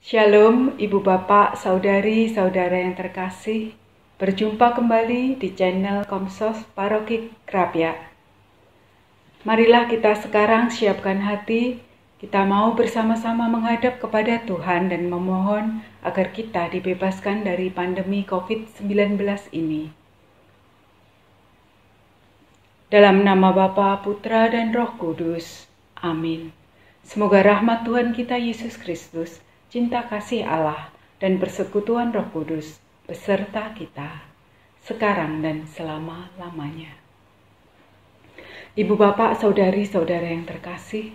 Shalom, Ibu Bapak, Saudari-saudara yang terkasih. Berjumpa kembali di channel Komsos Paroki Krapyak. Marilah kita sekarang siapkan hati. Kita mau bersama-sama menghadap kepada Tuhan dan memohon agar kita dibebaskan dari pandemi COVID-19 ini. Dalam nama Bapa, Putra, dan Roh Kudus. Amin. Semoga rahmat Tuhan kita Yesus Kristus, cinta kasih Allah, dan persekutuan Roh Kudus beserta kita, sekarang dan selama-lamanya. Ibu Bapak, Saudari-saudara yang terkasih,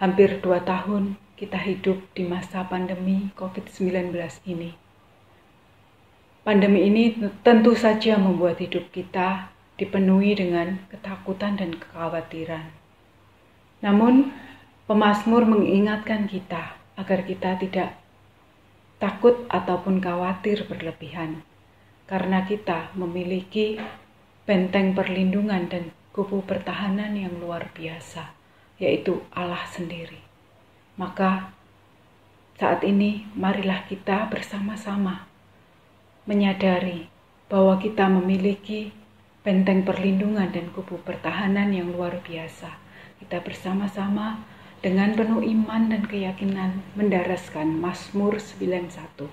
hampir 2 tahun kita hidup di masa pandemi COVID-19 ini. Pandemi ini tentu saja membuat hidup kita dipenuhi dengan ketakutan dan kekhawatiran. Namun, pemazmur mengingatkan kita agar kita tidak takut ataupun khawatir berlebihan, karena kita memiliki benteng perlindungan dan kubu pertahanan yang luar biasa, yaitu Allah sendiri. Maka saat ini marilah kita bersama-sama menyadari bahwa kita memiliki benteng perlindungan dan kubu pertahanan yang luar biasa. Kita bersama-sama dengan penuh iman dan keyakinan mendaraskan Mazmur 91.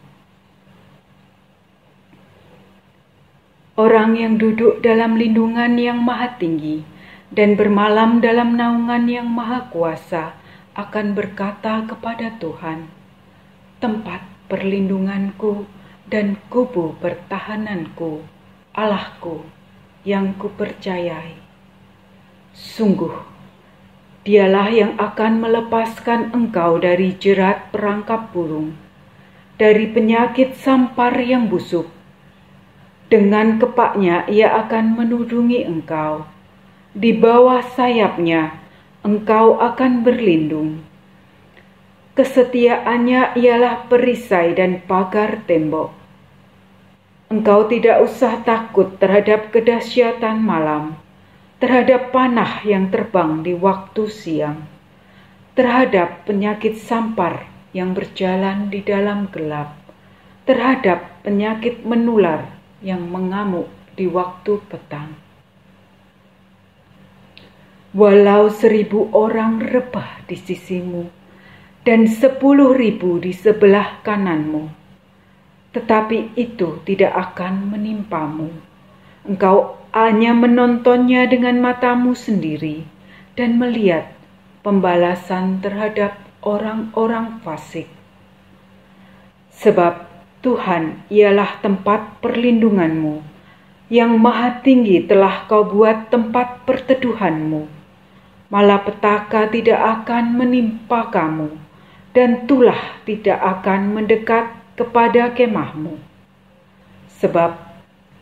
Orang yang duduk dalam lindungan yang maha tinggi dan bermalam dalam naungan yang maha kuasa akan berkata kepada Tuhan, tempat perlindunganku dan kubu pertahananku, Allahku yang kupercayai. Sungguh, Dialah yang akan melepaskan engkau dari jerat perangkap burung, dari penyakit sampar yang busuk. Dengan kepaknya ia akan menudungi engkau. Di bawah sayapnya engkau akan berlindung. Kesetiaannya ialah perisai dan pagar tembok. Engkau tidak usah takut terhadap kedahsyatan malam, terhadap panah yang terbang di waktu siang, terhadap penyakit sampar yang berjalan di dalam gelap, terhadap penyakit menular yang mengamuk di waktu petang. Walau 1000 orang rebah di sisimu dan 10.000 di sebelah kananmu, tetapi itu tidak akan menimpamu. Engkau hanya menontonnya dengan matamu sendiri dan melihat pembalasan terhadap orang-orang fasik. Sebab Tuhan ialah tempat perlindunganmu, yang maha tinggi telah kau buat tempat perteduhanmu. Malapetaka tidak akan menimpa kamu, dan tulah tidak akan mendekat kepada kemahmu. Sebab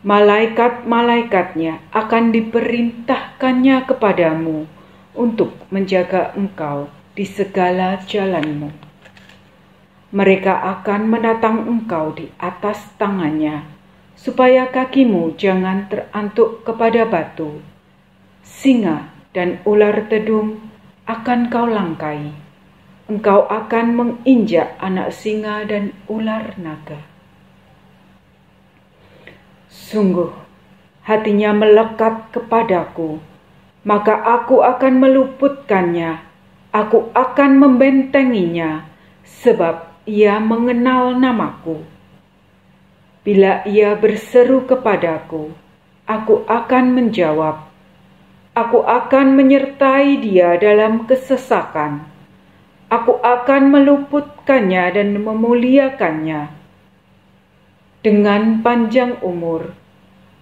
malaikat-malaikatnya akan diperintahkannya kepadamu untuk menjaga engkau di segala jalanmu. Mereka akan menatang engkau di atas tangannya, supaya kakimu jangan terantuk kepada batu. Singa dan ular tedung akan kau langkai. Engkau akan menginjak anak singa dan ular naga. Sungguh, hatinya melekat kepadaku, maka aku akan meluputkannya, aku akan membentenginya, sebab ia mengenal namaku. Bila ia berseru kepadaku, aku akan menjawab, aku akan menyertai dia dalam kesesakan, aku akan meluputkannya dan memuliakannya. Dengan panjang umur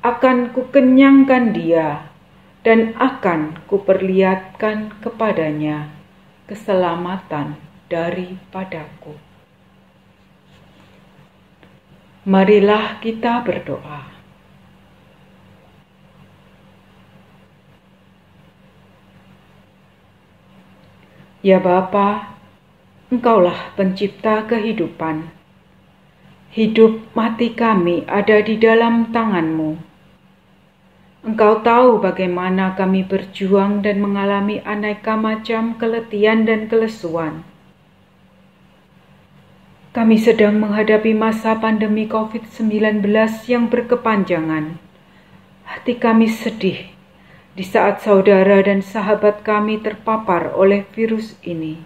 akan kukenyangkan dia dan akan kuperlihatkan kepadanya keselamatan daripadaku. Marilah kita berdoa. Ya Bapa, Engkaulah pencipta kehidupan. Hidup mati kami ada di dalam tangan-Mu. Engkau tahu bagaimana kami berjuang dan mengalami aneka macam keletihan dan kelesuan. Kami sedang menghadapi masa pandemi COVID-19 yang berkepanjangan. Hati kami sedih di saat saudara dan sahabat kami terpapar oleh virus ini.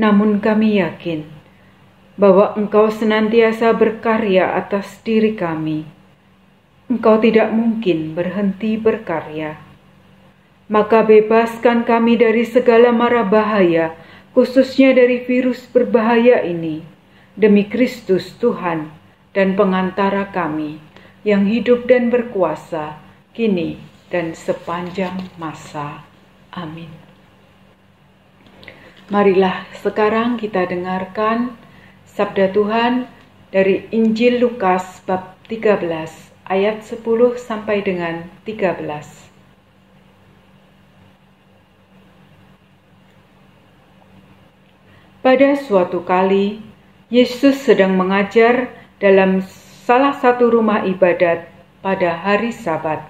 Namun kami yakin bahwa Engkau senantiasa berkarya atas diri kami. Engkau tidak mungkin berhenti berkarya. Maka bebaskan kami dari segala mara bahaya, khususnya dari virus berbahaya ini, demi Kristus Tuhan dan pengantara kami, yang hidup dan berkuasa, kini dan sepanjang masa. Amin. Marilah sekarang kita dengarkan sabda Tuhan dari Injil Lukas bab 13 ayat 10 sampai dengan 13. Pada suatu kali, Yesus sedang mengajar dalam salah satu rumah ibadat pada hari Sabat.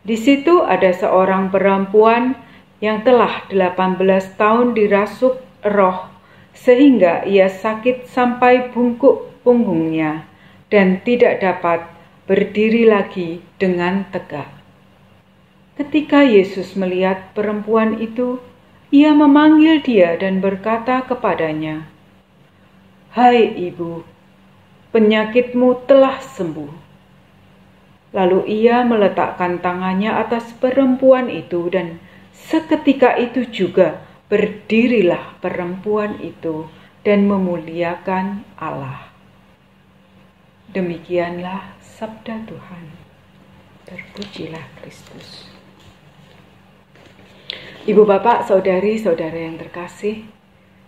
Di situ ada seorang perempuan yang telah 18 tahun dirasuk roh, sehingga ia sakit sampai bungkuk punggungnya dan tidak dapat berdiri lagi dengan tegak. Ketika Yesus melihat perempuan itu, ia memanggil dia dan berkata kepadanya, "Hai ibu, penyakitmu telah sembuh." Lalu ia meletakkan tangannya atas perempuan itu dan seketika itu juga berdirilah perempuan itu dan memuliakan Allah. Demikianlah sabda Tuhan. Terpujilah Kristus. Ibu, bapak, saudari-saudara yang terkasih,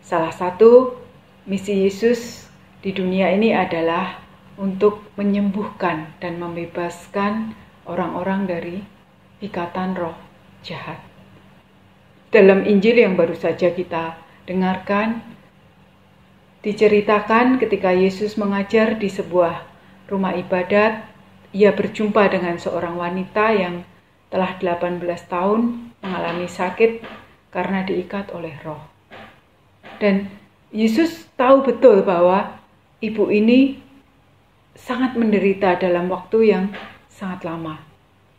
salah satu misi Yesus di dunia ini adalah untuk menyembuhkan dan membebaskan orang-orang dari ikatan roh jahat. Dalam Injil yang baru saja kita dengarkan, diceritakan ketika Yesus mengajar di sebuah rumah ibadat, ia berjumpa dengan seorang wanita yang telah 18 tahun mengalami sakit karena diikat oleh roh. Dan Yesus tahu betul bahwa ibu ini sangat menderita dalam waktu yang sangat lama.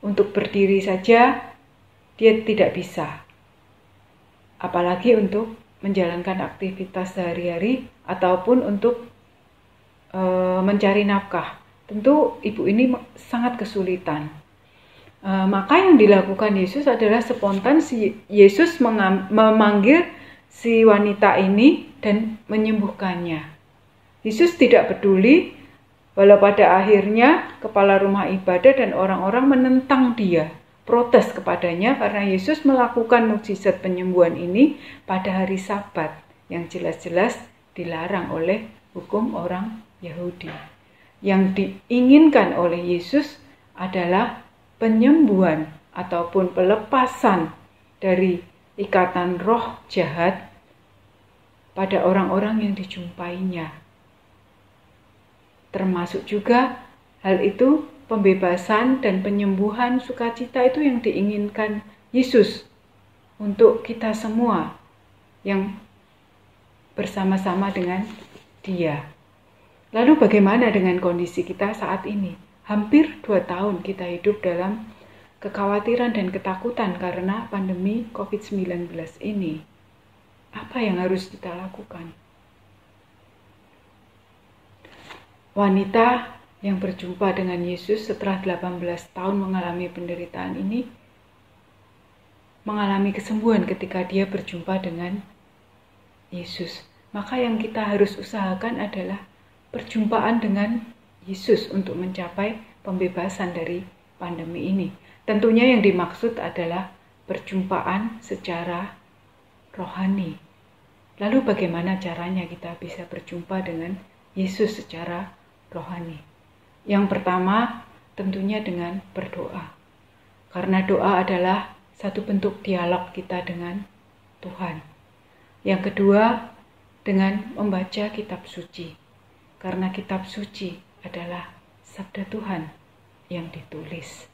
Untuk berdiri saja dia tidak bisa. Apalagi untuk menjalankan aktivitas sehari-hari ataupun untuk mencari nafkah. Tentu ibu ini sangat kesulitan. Maka yang dilakukan Yesus adalah spontan Yesus memanggil si wanita ini dan menyembuhkannya. Yesus tidak peduli walau pada akhirnya kepala rumah ibadah dan orang-orang menentang dia, protes kepadanya karena Yesus melakukan mukjizat penyembuhan ini pada hari Sabat yang jelas-jelas dilarang oleh hukum orang Yahudi. Yang diinginkan oleh Yesus adalah penyembuhan ataupun pelepasan dari ikatan roh jahat pada orang-orang yang dijumpainya. Termasuk juga hal itu pembebasan dan penyembuhan sukacita itu yang diinginkan Yesus untuk kita semua yang bersama-sama dengan Dia. Lalu bagaimana dengan kondisi kita saat ini? Hampir 2 tahun kita hidup dalam kekhawatiran dan ketakutan karena pandemi COVID-19 ini. Apa yang harus kita lakukan? Wanita yang berjumpa dengan Yesus setelah 18 tahun mengalami penderitaan ini mengalami kesembuhan ketika dia berjumpa dengan Yesus. Maka yang kita harus usahakan adalah perjumpaan dengan Yesus untuk mencapai pembebasan dari pandemi ini. Tentunya yang dimaksud adalah perjumpaan secara rohani. Lalu bagaimana caranya kita bisa berjumpa dengan Yesus secara rohani? Yang pertama tentunya dengan berdoa. Karena doa adalah satu bentuk dialog kita dengan Tuhan. Yang kedua dengan membaca kitab suci. Karena kitab suci adalah sabda Tuhan yang ditulis.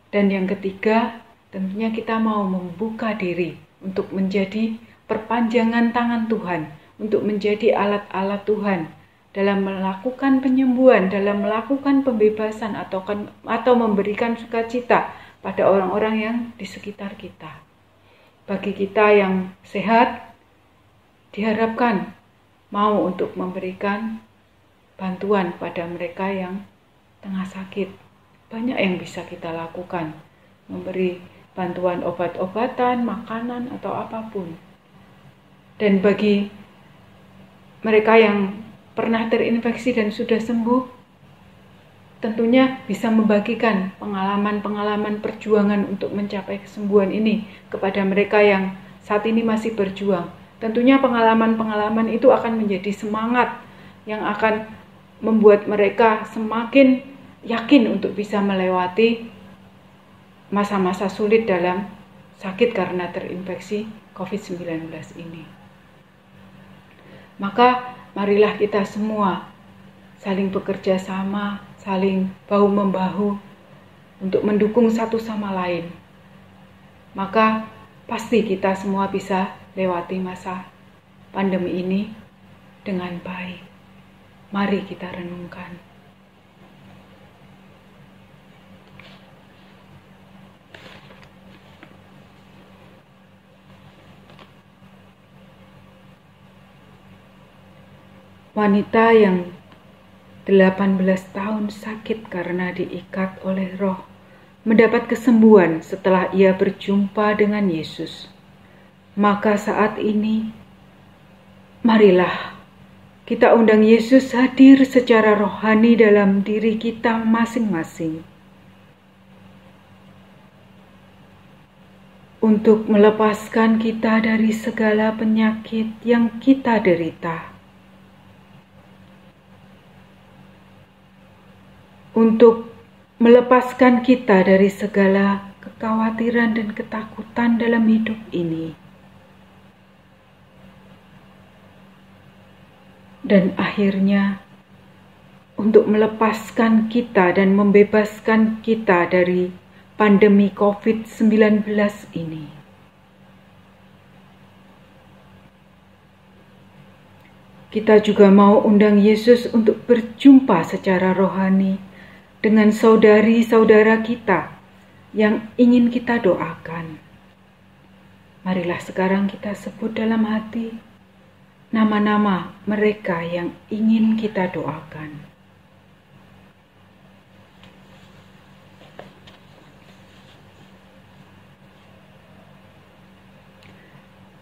Dan yang ketiga, tentunya kita mau membuka diri untuk menjadi perpanjangan tangan Tuhan, untuk menjadi alat-alat Tuhan dalam melakukan penyembuhan, dalam melakukan pembebasan atau memberikan sukacita pada orang-orang yang di sekitar kita. Bagi kita yang sehat, diharapkan mau untuk memberikan bantuan pada mereka yang tengah sakit. Banyak yang bisa kita lakukan, memberi bantuan obat-obatan, makanan, atau apapun. Dan bagi mereka yang pernah terinfeksi dan sudah sembuh, tentunya bisa membagikan pengalaman-pengalaman perjuangan untuk mencapai kesembuhan ini kepada mereka yang saat ini masih berjuang. Tentunya pengalaman-pengalaman itu akan menjadi semangat yang akan membuat mereka semakin yakin untuk bisa melewati masa-masa sulit dalam sakit karena terinfeksi COVID-19 ini. Maka marilah kita semua saling bekerja sama, saling bahu-membahu untuk mendukung satu sama lain. Maka pasti kita semua bisa lewati masa pandemi ini dengan baik. Mari kita renungkan. Wanita yang 18 tahun sakit karena diikat oleh roh mendapat kesembuhan setelah ia berjumpa dengan Yesus. Maka saat ini, marilah kita undang Yesus hadir secara rohani dalam diri kita masing-masing untuk melepaskan kita dari segala penyakit yang kita derita, untuk melepaskan kita dari segala kekhawatiran dan ketakutan dalam hidup ini. Dan akhirnya, untuk melepaskan kita dan membebaskan kita dari pandemi COVID-19 ini. Kita juga mau undang Yesus untuk berjumpa secara rohani dengan saudari-saudara kita yang ingin kita doakan. Marilah sekarang kita sebut dalam hati nama-nama mereka yang ingin kita doakan.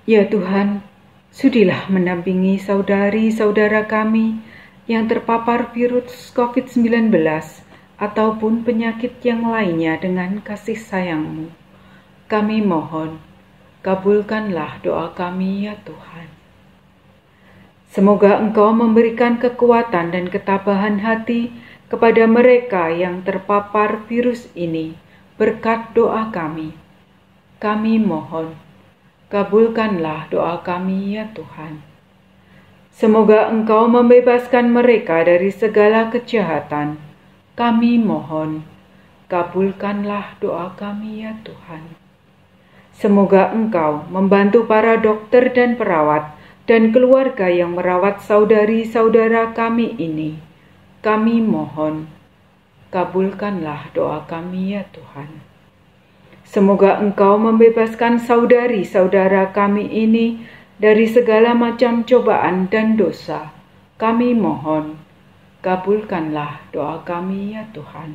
Ya Tuhan, sudilah mendampingi saudari-saudara kami yang terpapar virus COVID-19 ataupun penyakit yang lainnya dengan kasih sayang-Mu. Kami mohon, kabulkanlah doa kami ya Tuhan. Semoga Engkau memberikan kekuatan dan ketabahan hati kepada mereka yang terpapar virus ini berkat doa kami. Kami mohon, kabulkanlah doa kami ya Tuhan. Semoga Engkau membebaskan mereka dari segala kejahatan. Kami mohon, kabulkanlah doa kami ya Tuhan. Semoga Engkau membantu para dokter dan perawat dan keluarga yang merawat saudari-saudara kami ini. Kami mohon, kabulkanlah doa kami ya Tuhan. Semoga Engkau membebaskan saudari-saudara kami ini dari segala macam cobaan dan dosa. Kami mohon, kabulkanlah doa kami ya Tuhan.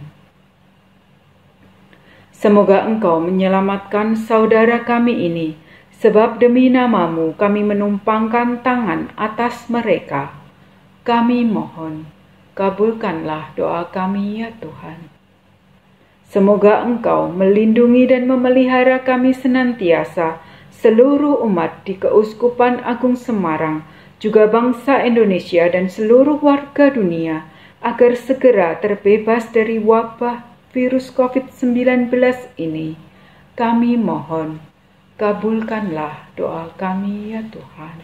Semoga Engkau menyelamatkan saudara kami ini, sebab demi nama-Mu kami menumpangkan tangan atas mereka. Kami mohon, kabulkanlah doa kami ya Tuhan. Semoga Engkau melindungi dan memelihara kami senantiasa, seluruh umat di Keuskupan Agung Semarang, juga bangsa Indonesia dan seluruh warga dunia, agar segera terbebas dari wabah virus COVID-19 ini. Kami mohon, kabulkanlah doa kami ya Tuhan.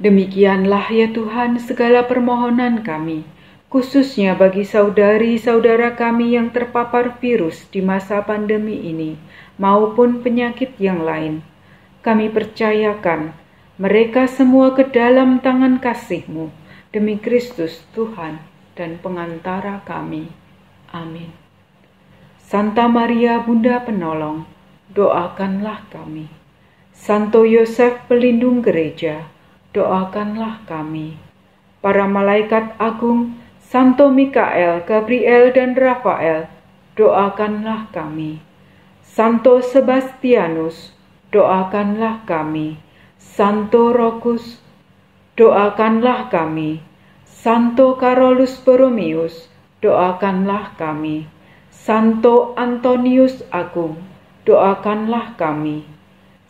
Demikianlah ya Tuhan segala permohonan kami, khususnya bagi saudari-saudara kami yang terpapar virus di masa pandemi ini, maupun penyakit yang lain. kami percayakan mereka semua ke dalam tangan kasih-Mu, demi Kristus Tuhan dan pengantara kami. Amin. Santa Maria Bunda Penolong, doakanlah kami. Santo Yosef Pelindung Gereja, doakanlah kami. Para malaikat agung, Santo Mikael, Gabriel, dan Rafael, doakanlah kami. Santo Sebastianus, doakanlah kami. Santo Rokus, doakanlah kami. Santo Carolus Borromeus, doakanlah kami. Santo Antonius Agung, doakanlah kami.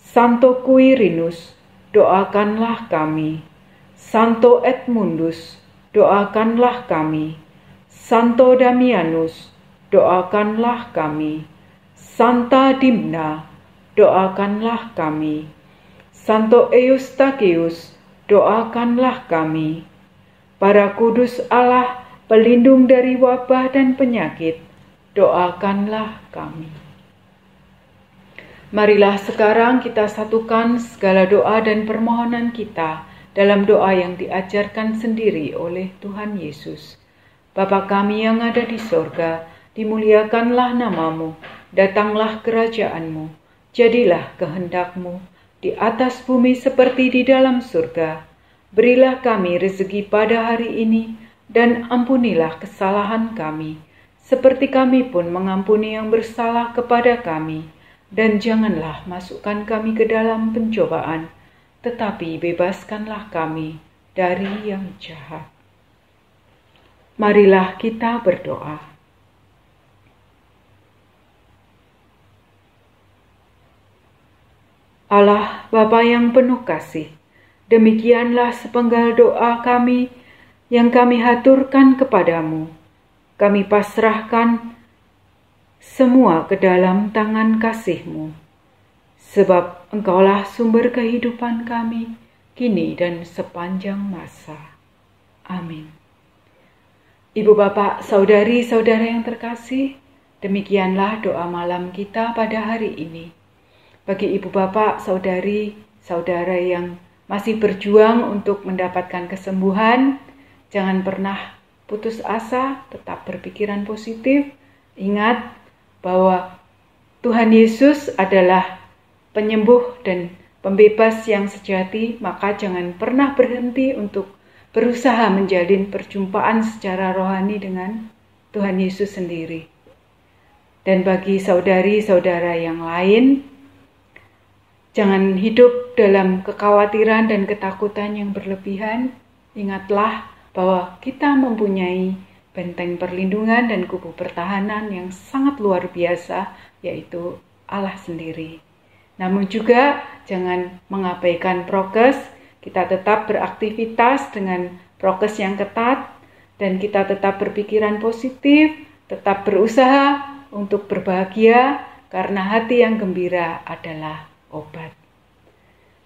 Santo Quirinus, doakanlah kami. Santo Edmundus, doakanlah kami. Santo Damianus, doakanlah kami. Santa Dimna, doakanlah kami. Santo Eustachius, doakanlah kami. Para kudus Allah, pelindung dari wabah dan penyakit, doakanlah kami. Marilah sekarang kita satukan segala doa dan permohonan kita dalam doa yang diajarkan sendiri oleh Tuhan Yesus. Bapa kami yang ada di sorga, dimuliakanlah nama-Mu, datanglah kerajaan-Mu, jadilah kehendak-Mu, di atas bumi seperti di dalam surga. Berilah kami rezeki pada hari ini, dan ampunilah kesalahan kami, seperti kami pun mengampuni yang bersalah kepada kami. Dan janganlah masukkan kami ke dalam pencobaan, tetapi bebaskanlah kami dari yang jahat. Marilah kita berdoa. Allah Bapa yang penuh kasih, demikianlah sepenggal doa kami yang kami haturkan kepadamu. Kami pasrahkan semua ke dalam tangan kasih-Mu, sebab Engkaulah sumber kehidupan kami, kini dan sepanjang masa. Amin. Ibu bapak, saudari-saudara yang terkasih, demikianlah doa malam kita pada hari ini. Bagi ibu bapak, saudari-saudara yang masih berjuang untuk mendapatkan kesembuhan, jangan pernah putus asa, tetap berpikiran positif. Ingat bahwa Tuhan Yesus adalah penyembuh dan pembebas yang sejati, maka jangan pernah berhenti untuk berusaha menjalin perjumpaan secara rohani dengan Tuhan Yesus sendiri. Dan bagi saudari-saudara yang lain, jangan hidup dalam kekhawatiran dan ketakutan yang berlebihan. Ingatlah bahwa kita mempunyai benteng perlindungan dan kubu pertahanan yang sangat luar biasa, yaitu Allah sendiri. Namun juga jangan mengabaikan prokes, kita tetap beraktivitas dengan prokes yang ketat, dan kita tetap berpikiran positif, tetap berusaha untuk berbahagia, karena hati yang gembira adalah obat.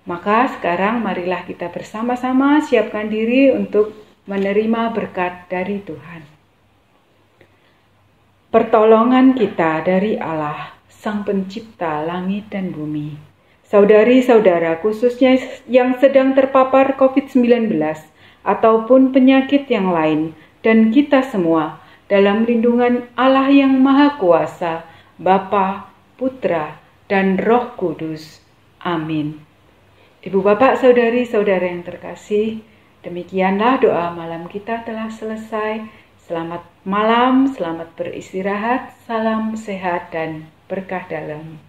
Maka sekarang marilah kita bersama-sama siapkan diri untuk menerima berkat dari Tuhan. Pertolongan kita dari Allah, Sang Pencipta langit dan bumi. Saudari-saudara, khususnya yang sedang terpapar COVID-19 ataupun penyakit yang lain, dan kita semua dalam lindungan Allah yang Maha Kuasa, Bapa, Putra, dan Roh Kudus. Amin. Ibu bapak, saudari-saudara yang terkasih, demikianlah doa malam kita telah selesai. Selamat malam, selamat beristirahat, salam sehat dan berkah dalam.